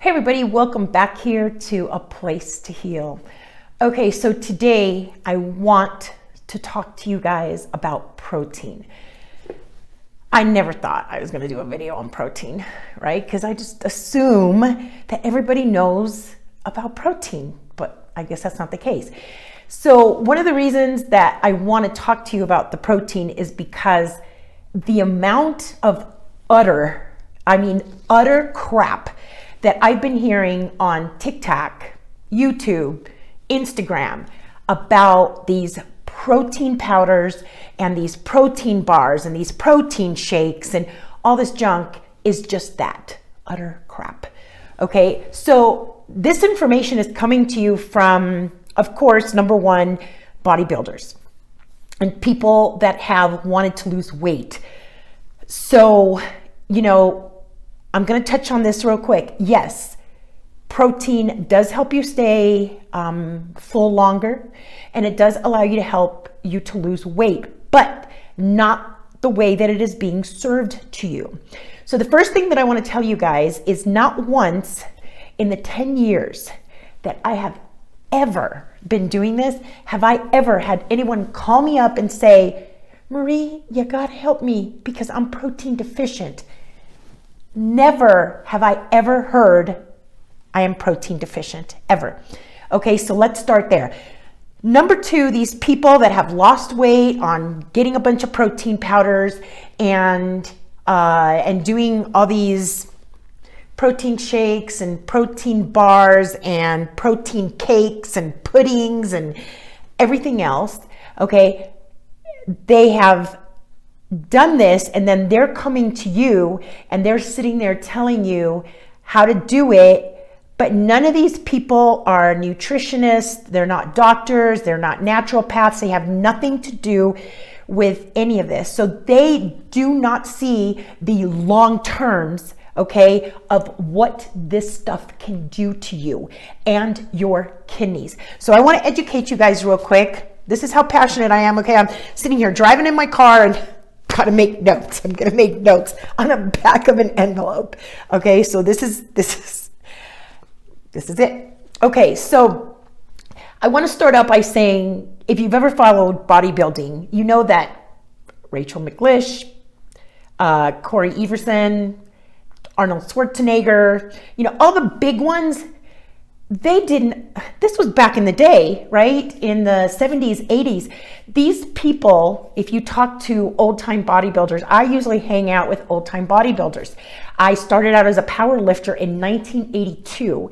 Hey everybody, welcome back here to A Place to Heal. Okay, so today I want to talk to you guys about protein. I never thought I was going to do a video on protein, right? Because I just assume that everybody knows about protein, but I guess that's not the case. So one of the reasons that I want to talk to you about the protein is because the amount of utter crap that I've been hearing on TikTok, YouTube, Instagram about these protein powders and these protein bars and these protein shakes and all this junk is just that, utter crap. Okay, so this information is coming to you from, of course, number one, bodybuilders and people that have wanted to lose weight. So, I'm going to touch on this real quick. Yes, protein does help you stay full longer, and it does allow you to help you to lose weight, but not the way that it is being served to you. So the first thing that I want to tell you guys is not once in the 10 years that I have ever been doing this, have I ever had anyone call me up and say, Marie, you got to help me because I'm protein deficient. Never have I ever heard I am protein deficient, ever. Okay, so let's start there. Number two, these people that have lost weight on getting a bunch of protein powders and doing all these protein shakes and protein bars and protein cakes and puddings and everything else, okay, they have done this, and then they're coming to you and they're sitting there telling you how to do it, but none of these people are nutritionists, they're not doctors, they're not naturopaths, they have nothing to do with any of this. So they do not see the long terms, okay, of what this stuff can do to you and your kidneys. So I want to educate you guys real quick. This is how passionate I am, okay? I'm sitting here driving in my car and got to make notes. I'm going to make notes on the back of an envelope. Okay, so this is it. Okay, so I want to start out by saying, if you've ever followed bodybuilding, you know that Rachel McLish, Corey Everson, Arnold Schwarzenegger, all the big ones, this was back in the day, right? In the 70s, 80s. These people, if you talk to old-time bodybuilders, I usually hang out with old-time bodybuilders. I started out as a power lifter in 1982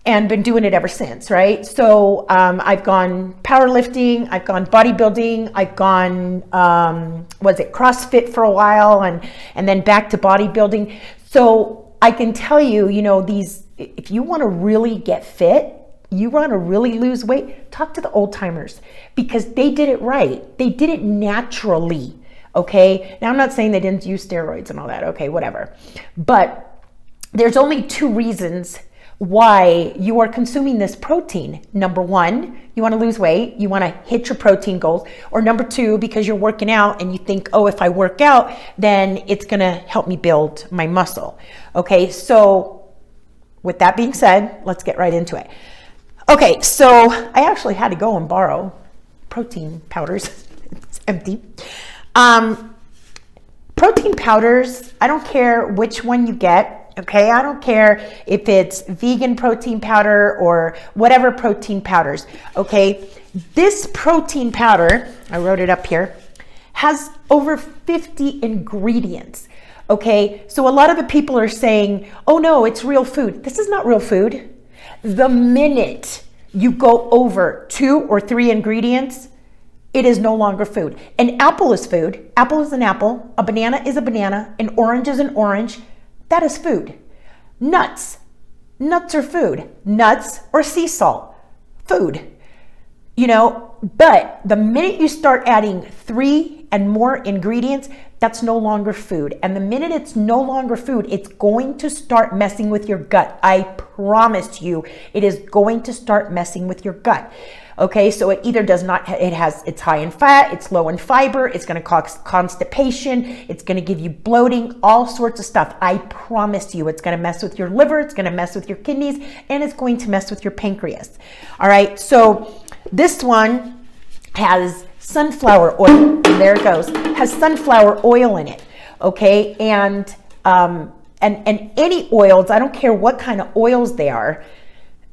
and been doing it ever since, right? So I've gone powerlifting, I've gone bodybuilding, I've gone, CrossFit for a while and then back to bodybuilding. So I can tell you, if you want to really get fit, you want to really lose weight, talk to the old timers because they did it right. They did it naturally, okay? Now, I'm not saying they didn't use steroids and all that, okay, whatever. But there's only two reasons why you are consuming this protein. Number one, you want to lose weight, you want to hit your protein goals, or number two, because you're working out and you think, oh, if I work out, then it's going to help me build my muscle, okay? So with that being said, let's get right into it. Okay, so I actually had to go and borrow protein powders. It's empty. Protein powders, I don't care which one you get, okay? I don't care if it's vegan protein powder or whatever protein powders, okay? This protein powder, I wrote it up here, has over 50 ingredients. Okay, so a lot of the people are saying, oh no, it's real food. This is not real food. The minute you go over 2 or 3 ingredients, it is no longer food. An apple is food. Apple is an apple. A banana is a banana. An orange is an orange. That is food. Nuts. Nuts are food. Nuts or sea salt. Food. But the minute you start adding 3 and more ingredients, that's no longer food. And the minute it's no longer food, it's going to start messing with your gut. I promise you, it is going to start messing with your gut. Okay, so it either does not, it's high in fat, it's low in fiber, it's going to cause constipation, it's going to give you bloating, all sorts of stuff. I promise you, it's going to mess with your liver, it's going to mess with your kidneys, and it's going to mess with your pancreas. All right, so this one has sunflower oil, and there it goes, has sunflower oil in it. Okay, and any oils, I don't care what kind of oils they are,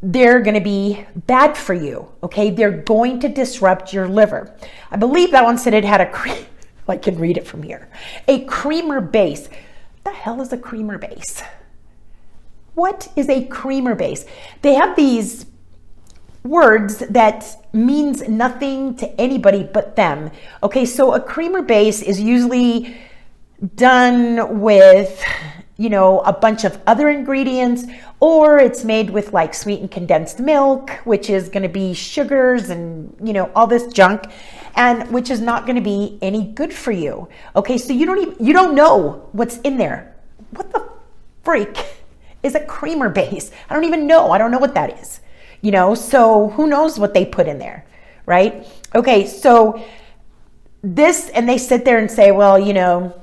they're going to be bad for you. Okay, they're going to disrupt your liver. I believe that one said it had I can read it from here, a creamer base. What the hell is a creamer base? What is a creamer base? They have these words that means nothing to anybody but them. Okay, so a creamer base is usually done with, you know, a bunch of other ingredients, or it's made with like sweetened condensed milk, which is going to be sugars and, you know, all this junk, and which is not going to be any good for you. Okay, so you don't know what's in there. What the freak is a creamer base? I don't even know. I don't know what that is. You know, so who knows what they put in there, right? Okay, so this, and they sit there and say, well, you know,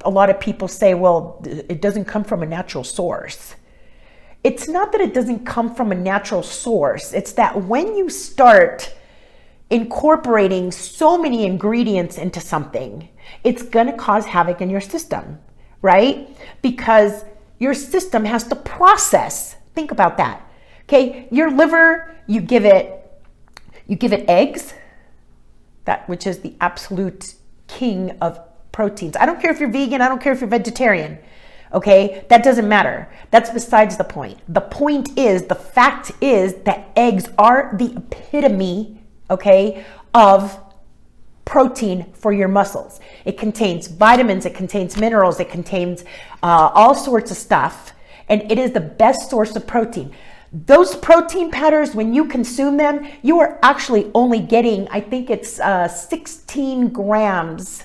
a lot of people say, well, it doesn't come from a natural source. It's not that it doesn't come from a natural source. It's that when you start incorporating so many ingredients into something, it's going to cause havoc in your system, right? Because your system has to process. Think about that. Okay, your liver, you give it eggs, that which is the absolute king of proteins. I don't care if you're vegan, I don't care if you're vegetarian. Okay, that doesn't matter. That's besides the point. The point is, the fact is that eggs are the epitome, okay, of protein for your muscles. It contains vitamins, it contains minerals, it contains all sorts of stuff, and it is the best source of protein. Those protein powders, when you consume them, you are actually only getting, I think it's 16 grams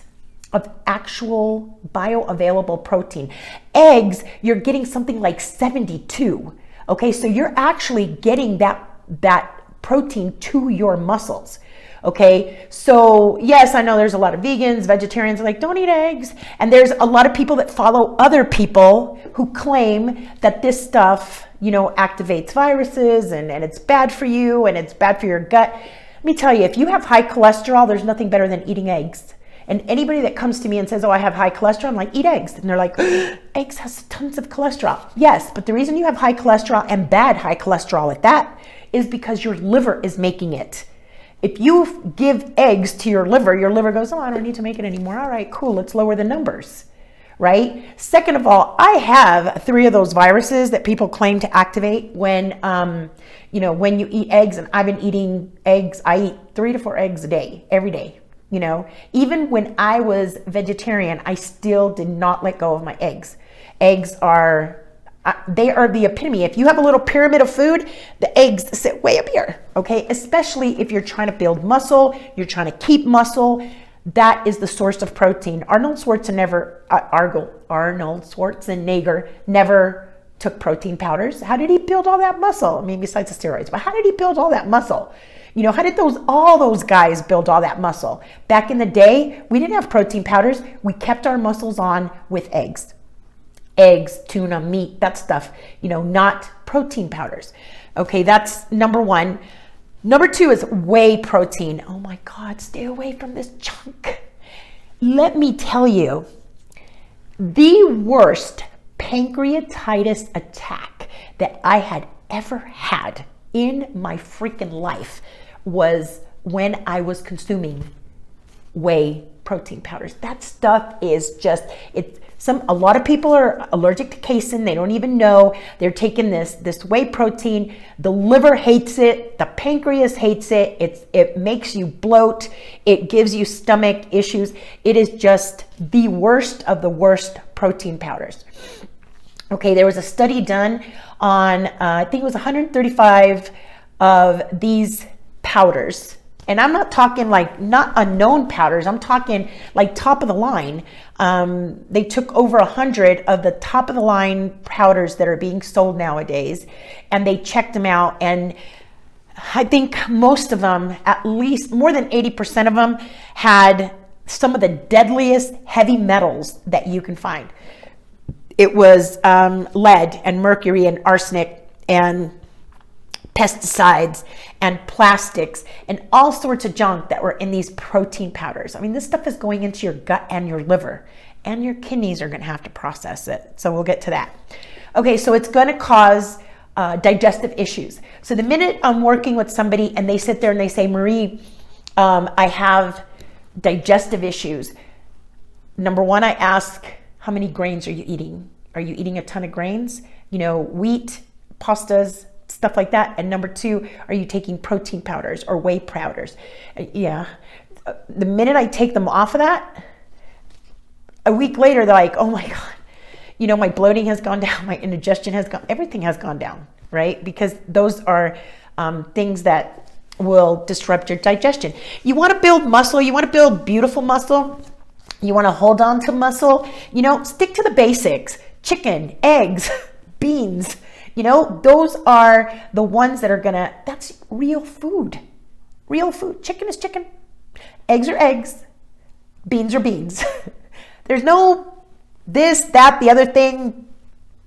of actual bioavailable protein. Eggs, you're getting something like 72. Okay, so you're actually getting that protein to your muscles. Okay, so yes, I know there's a lot of vegans, vegetarians are like, don't eat eggs. And there's a lot of people that follow other people who claim that this stuff, you know, activates viruses and it's bad for you and it's bad for your gut. Let me tell you, if you have high cholesterol, there's nothing better than eating eggs. And anybody that comes to me and says, oh, I have high cholesterol, I'm like, eat eggs. And they're like, eggs has tons of cholesterol. Yes, but the reason you have high cholesterol and bad high cholesterol at that is because your liver is making it. If you give eggs to your liver goes, oh, I don't need to make it anymore. All right, cool, let's lower the numbers, right? Second of all, I have 3 of those viruses that people claim to activate when, you know, when you eat eggs, and I've been eating eggs. I eat 3 to 4 eggs a day, every day. You know, even when I was vegetarian, I still did not let go of my eggs. Eggs are, they are the epitome. If you have a little pyramid of food, the eggs sit way up here, okay? Especially if you're trying to build muscle, you're trying to keep muscle, that is the source of protein. Arnold Schwarzenegger never took protein powders. How did he build all that muscle? I mean, besides the steroids, but how did he build all that muscle? You know, how did all those guys build all that muscle? Back in the day, we didn't have protein powders. We kept our muscles on with eggs. Eggs, tuna, meat, that stuff, you know, not protein powders. Okay, that's number 1. Number 2 is whey protein. Oh my God, stay away from this junk. Let me tell you, the worst pancreatitis attack that I had ever had in my freaking life was when I was consuming whey protein powders. That stuff is just, a lot of people are allergic to casein. They don't even know. They're taking this whey protein. The liver hates it. The pancreas hates it. It makes you bloat. It gives you stomach issues. It is just the worst of the worst protein powders. Okay, there was a study done on, I think it was 135 of these powders. And I'm not talking like not unknown powders. I'm talking like top of the line. They took over 100 of the top of the line powders that are being sold nowadays, and they checked them out. And I think most of them, at least more than 80% of them, had some of the deadliest heavy metals that you can find. It was lead and mercury and arsenic and pesticides and plastics and all sorts of junk that were in these protein powders. I mean, this stuff is going into your gut and your liver, and your kidneys are going to have to process it. So we'll get to that. Okay, so it's going to cause digestive issues. So the minute I'm working with somebody and they sit there and they say, Marie, I have digestive issues. Number one, I ask, how many grains are you eating? Are you eating a ton of grains? You know, wheat, pastas, stuff like that. And number two, are you taking protein powders or whey powders? Yeah. The minute I take them off of that, a week later, they're like, oh my God, you know, my bloating has gone down, my indigestion has gone, everything has gone down, right? Because those are things that will disrupt your digestion. You want to build muscle, you want to build beautiful muscle, you want to hold on to muscle, you know, stick to the basics. Chicken, eggs, beans, you know, those are the ones that are gonna, that's real food. Real food. Chicken is chicken. Eggs are eggs. Beans are beans. There's no this, that, the other thing,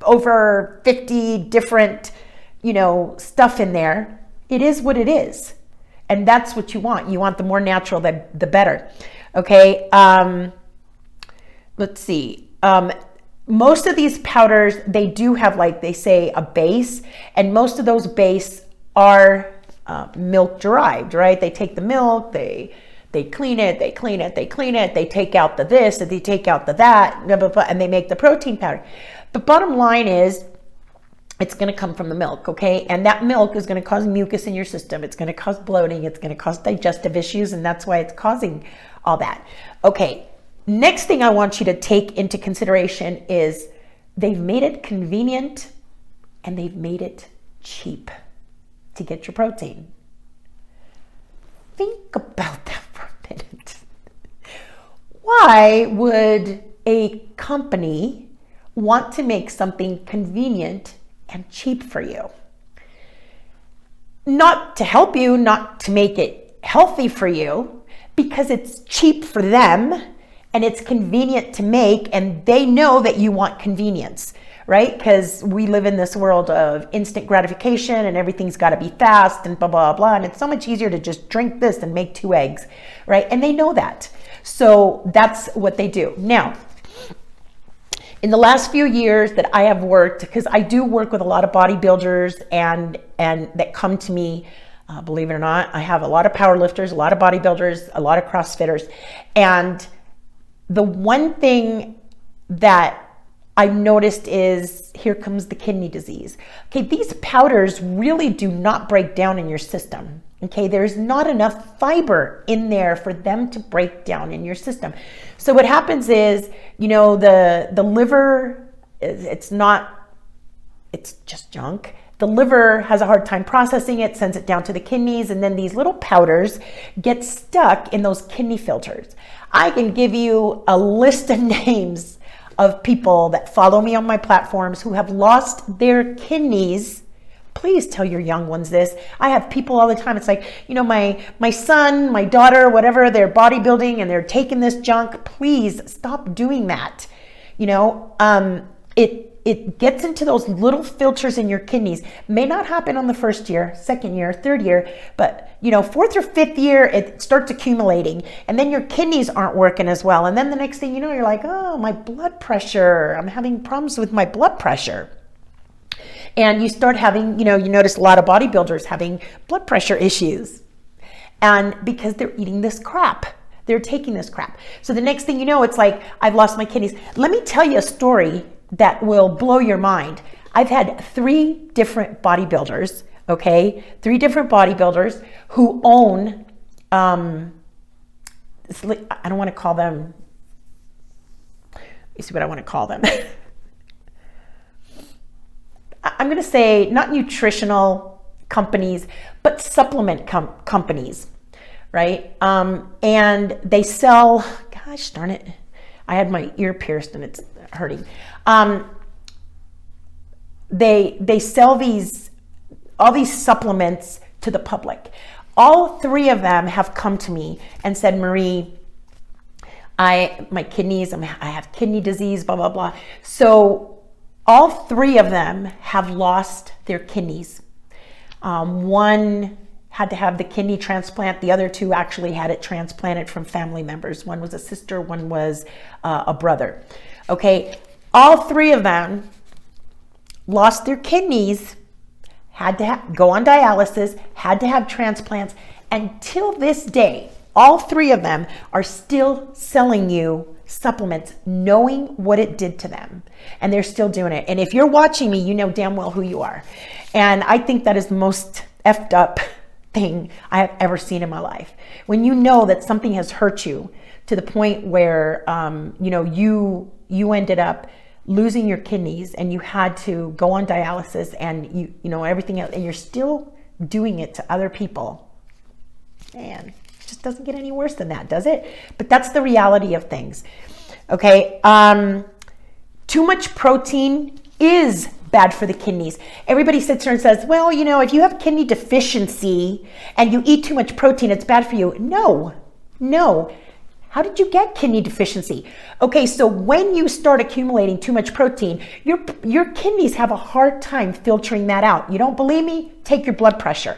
over 50 different, you know, stuff in there. It is what it is. And that's what you want. You want the more natural, the better. Okay. Let's see. Most of these powders, they do have, like they say, a base, and most of those base are milk derived, right? They take the milk, they clean it, they clean it, they clean it, they take out the this, and they take out the that, blah, blah, blah, and they make the protein powder. The bottom line is, it's going to come from the milk, okay? And that milk is going to cause mucus in your system. It's going to cause bloating. It's going to cause digestive issues, and that's why it's causing all that. Okay. Next thing I want you to take into consideration is they've made it convenient and they've made it cheap to get your protein. Think about that for a minute. Why would a company want to make something convenient and cheap for you? Not to help you, not to make it healthy for you, because it's cheap for them and it's convenient to make, and they know that you want convenience, right? Because we live in this world of instant gratification and everything's got to be fast and blah, blah, blah. And it's so much easier to just drink this and make 2 eggs, right? And they know that. So that's what they do. Now, in the last few years that I have worked, because I do work with a lot of bodybuilders and that come to me, believe it or not, I have a lot of power lifters, a lot of bodybuilders, a lot of CrossFitters. And the one thing that I've noticed is, here comes the kidney disease. Okay, these powders really do not break down in your system. Okay, there's not enough fiber in there for them to break down in your system. So what happens is, you know, the liver, it's just junk. The liver has a hard time processing it, sends it down to the kidneys, and then these little powders get stuck in those kidney filters. I can give you a list of names of people that follow me on my platforms who have lost their kidneys. Please tell your young ones this. I have people all the time. It's like, you know, my son, my daughter, whatever, they're bodybuilding and they're taking this junk. Please stop doing that. You know, it gets into those little filters in your kidneys. May not happen on the first year, second year, third year, but you know, 4th or 5th year, it starts accumulating, and then your kidneys aren't working as well. And then the next thing you know, you're like, oh, my blood pressure, I'm having problems with my blood pressure. And you start having, you know, you notice a lot of bodybuilders having blood pressure issues. And because they're eating this crap. They're taking this crap. So the next thing you know, it's like, I've lost my kidneys. Let me tell you a story that will blow your mind. I've had 3 different bodybuilders, okay? 3 different bodybuilders who own, I don't want to call them, let me see what I want to call them. I'm going to say not nutritional companies, but supplement companies. right? And they sell, gosh darn it, I had my ear pierced and it's hurting. They sell all these supplements to the public. All three of them have come to me and said, Marie, my kidneys, I have kidney disease, blah, blah, blah. So all three of them have lost their kidneys. One had to have the kidney transplant. The other two actually had it transplanted from family members. One was a sister, one was a brother. Okay, all three of them lost their kidneys, had to go on dialysis, had to have transplants. Until this day, all three of them are still selling you supplements, knowing what it did to them. And they're still doing it. And if you're watching me, you know damn well who you are. And I think that is the most effed up thing I have ever seen in my life. When you know that something has hurt you to the point where, you ended up losing your kidneys and you had to go on dialysis and you know, everything else, and you're still doing it to other people. Man, it just doesn't get any worse than that, does it? But that's the reality of things. Okay. Too much protein is bad for the kidneys. Everybody sits there and says, well, you know, if you have kidney deficiency and you eat too much protein, it's bad for you. No. How did you get kidney deficiency? Okay, so when you start accumulating too much protein, your kidneys have a hard time filtering that out. You don't believe me? Take your blood pressure.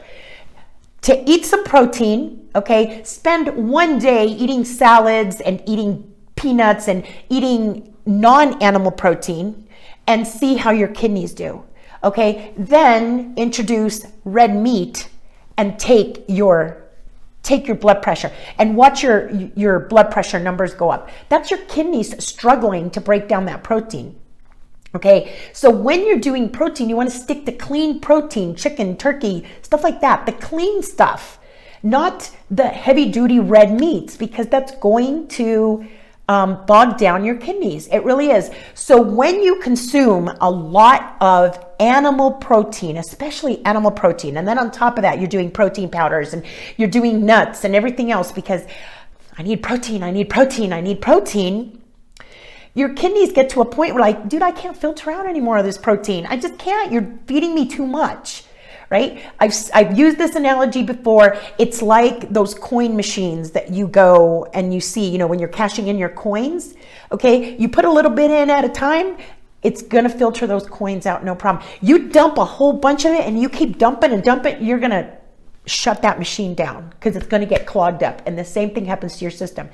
To eat some protein, okay, spend one day eating salads and eating peanuts and eating non-animal protein and see how your kidneys do. Okay, then introduce red meat and take your blood pressure and watch your blood pressure numbers go up. That's your kidneys struggling to break down that protein. Okay, so when you're doing protein, you want to stick to clean protein, chicken, turkey, stuff like that, the clean stuff, not the heavy duty red meats, because that's going to bog down your kidneys. It really is. So when you consume a lot of animal protein, especially animal protein, and then on top of that, you're doing protein powders and you're doing nuts and everything else because I need protein, your kidneys get to a point where like, dude, I can't filter out any more of this protein. I just can't. You're feeding me too much. Right? I've used this analogy before. It's like those coin machines that you go and you see, you know, when you're cashing in your coins, okay, you put a little bit in at a time, it's going to filter those coins out, no problem. You dump a whole bunch of it and you keep dumping and dumping, you're going to shut that machine down because it's going to get clogged up. And the same thing happens to your system.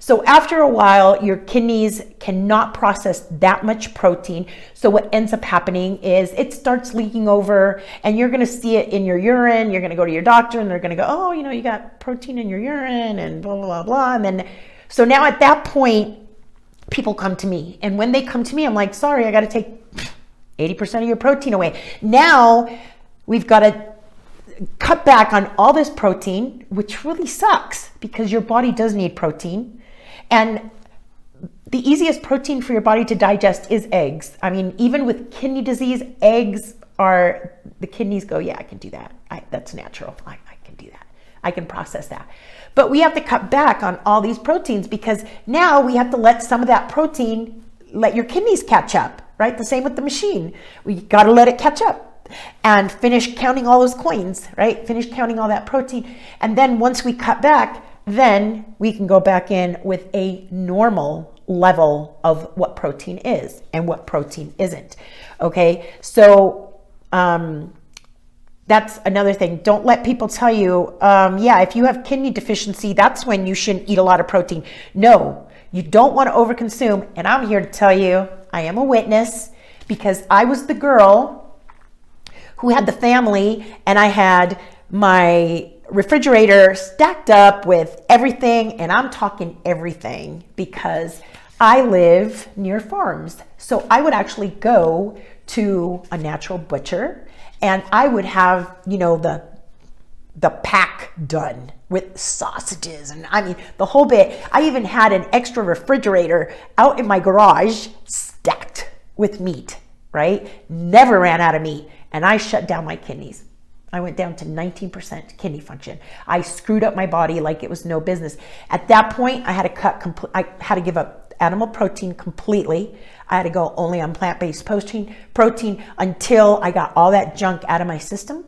So after a while, your kidneys cannot process that much protein. So what ends up happening is it starts leaking over and you're going to see it in your urine. You're going to go to your doctor and they're going to go, oh, you know, you got protein in your urine and blah, blah, blah, blah. And then, so now at that point, people come to me. And when they come to me, I'm like, sorry, I got to take 80% of your protein away. Now we've got to cut back on all this protein, which really sucks because your body does need protein. And the easiest protein for your body to digest is eggs. I mean, even with kidney disease, eggs are, the kidneys go, yeah, I can do that. That's natural. I can do that. I can process that. But we have to cut back on all these proteins because now we have to let some of that protein, let your kidneys catch up, right? The same with the machine. We got to let it catch up and finish counting all those coins, right? Finish counting all that protein. And then once we cut back, then we can go back in with a normal level of what protein is and what protein isn't. Okay, so that's another thing. Don't let people tell you, yeah, if you have kidney deficiency, that's when you shouldn't eat a lot of protein. No, you don't want to overconsume. And I'm here to tell you, I am a witness because I was the girl who had the family and I had my refrigerator stacked up with everything, and I'm talking everything because I live near farms. So I would actually go to a natural butcher and I would have, you know, the pack done with sausages and I mean the whole bit. I even had an extra refrigerator out in my garage stacked with meat, right? Never ran out of meat, and I shut down my kidneys. I went down to 19% kidney function. I screwed up my body like it was no business. At that point, I had to I had to give up animal protein completely. I had to go only on plant-based protein until I got all that junk out of my system.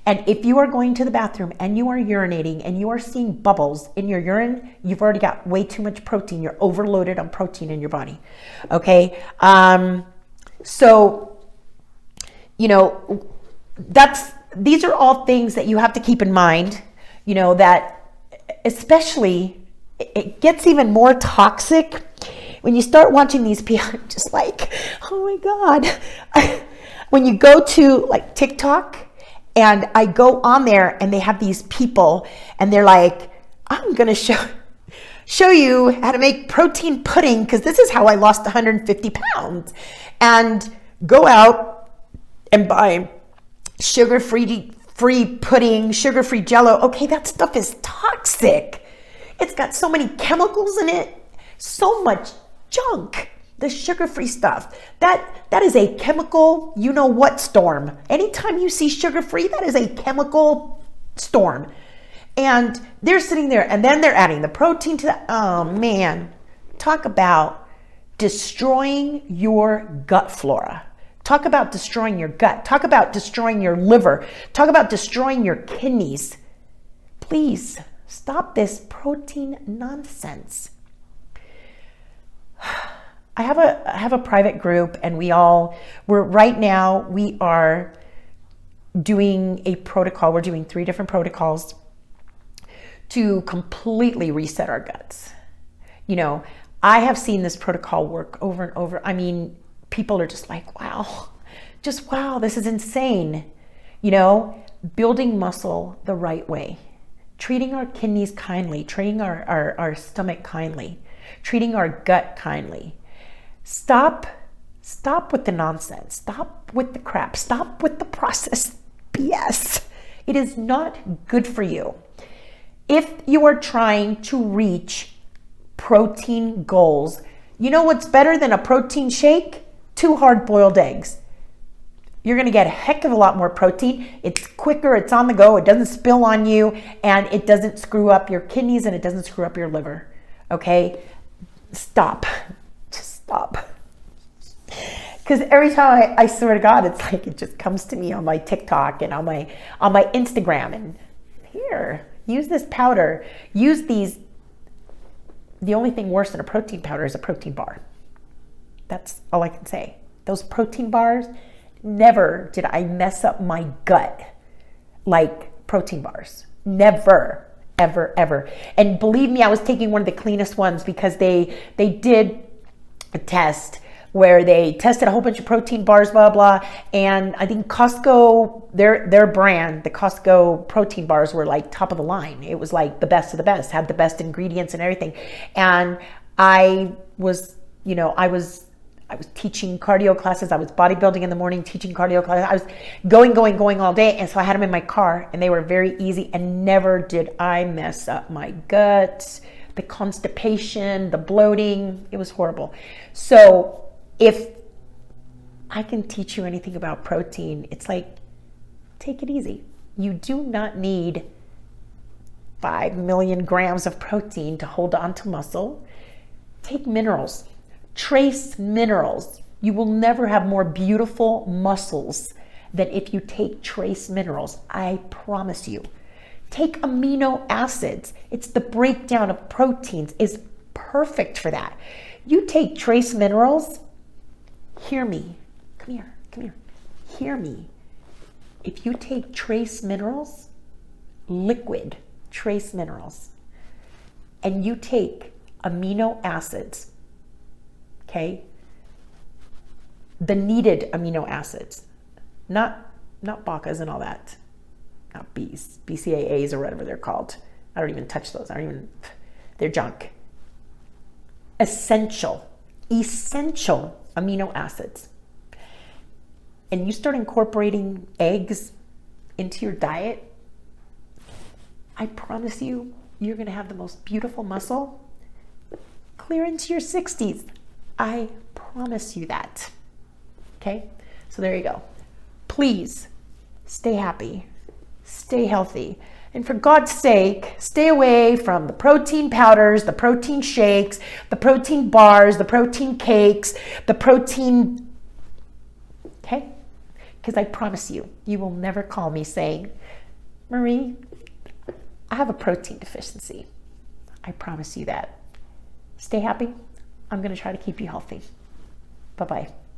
And if you are going to the bathroom and you are urinating and you are seeing bubbles in your urine, you've already got way too much protein. You're overloaded on protein in your body. Okay. So, you know, these are all things that you have to keep in mind, you know, that especially it gets even more toxic when you start watching these people. Just like, oh my God. When you go to like TikTok, and I go on there and they have these people and they're like, I'm going to show you how to make protein pudding because this is how I lost 150 pounds. And go out and buy sugar-free pudding, sugar-free Jell-O. Okay, that stuff is toxic. It's got so many chemicals in it, so much junk. The sugar-free stuff, that is a chemical, you know what storm. Anytime you see sugar-free, that is a chemical storm. And they're sitting there and then they're adding the protein to that. Oh man, talk about destroying your gut flora. Talk about destroying your gut. Talk about destroying your liver. Talk about destroying your kidneys. Please stop this protein nonsense. I have a private group and we are doing a protocol. We're doing 3 different protocols to completely reset our guts. You know, I have seen this protocol work over and over. I mean, people are just like, wow, this is insane. You know, building muscle the right way, treating our kidneys kindly, treating our stomach kindly, treating our gut kindly. Stop with the nonsense. Stop with the crap. Stop with the processed BS. It is not good for you. If you are trying to reach protein goals, you know what's better than a protein shake? 2 hard-boiled eggs. You're going to get a heck of a lot more protein. It's quicker, it's on the go, it doesn't spill on you, and it doesn't screw up your kidneys and it doesn't screw up your liver. Okay? Stop. Stop. Because every time I swear to God, it's like it just comes to me on my TikTok and on my Instagram and here, use this powder, use these. The only thing worse than a protein powder is a protein bar. That's all I can say. Those protein bars, never did I mess up my gut like protein bars. Never. Ever, ever. And believe me, I was taking one of the cleanest ones because they did a test where they tested a whole bunch of protein bars, blah, blah. And I think Costco, their brand, the Costco protein bars were like top of the line. It was like the best of the best, had the best ingredients and everything. And I was teaching cardio classes. I was bodybuilding in the morning, teaching cardio classes. I was going all day. And so I had them in my car and they were very easy and never did I mess up my gut, the constipation, the bloating. It was horrible. So if I can teach you anything about protein, it's like, take it easy. You do not need 5 million grams of protein to hold on to muscle. Take minerals. Trace minerals. You will never have more beautiful muscles than if you take trace minerals. I promise you. Take amino acids. It's the breakdown of proteins is perfect for that. You take trace minerals. Hear me. Come here. Hear me. If you take trace minerals, liquid trace minerals, and you take amino acids, okay, the needed amino acids, not BACAs and all that, not B's, BCAAs or whatever they're called. I don't even touch those. They're junk. Essential amino acids. And you start incorporating eggs into your diet, I promise you, you're going to have the most beautiful muscle clear into your 60s. I promise you that. Okay? So there you go. Please stay happy, stay healthy. And for God's sake, stay away from the protein powders, the protein shakes, the protein bars, the protein cakes, the protein, okay? Because I promise you, you will never call me saying, Marie, I have a protein deficiency. I promise you that. Stay happy. I'm going to try to keep you healthy. Bye-bye.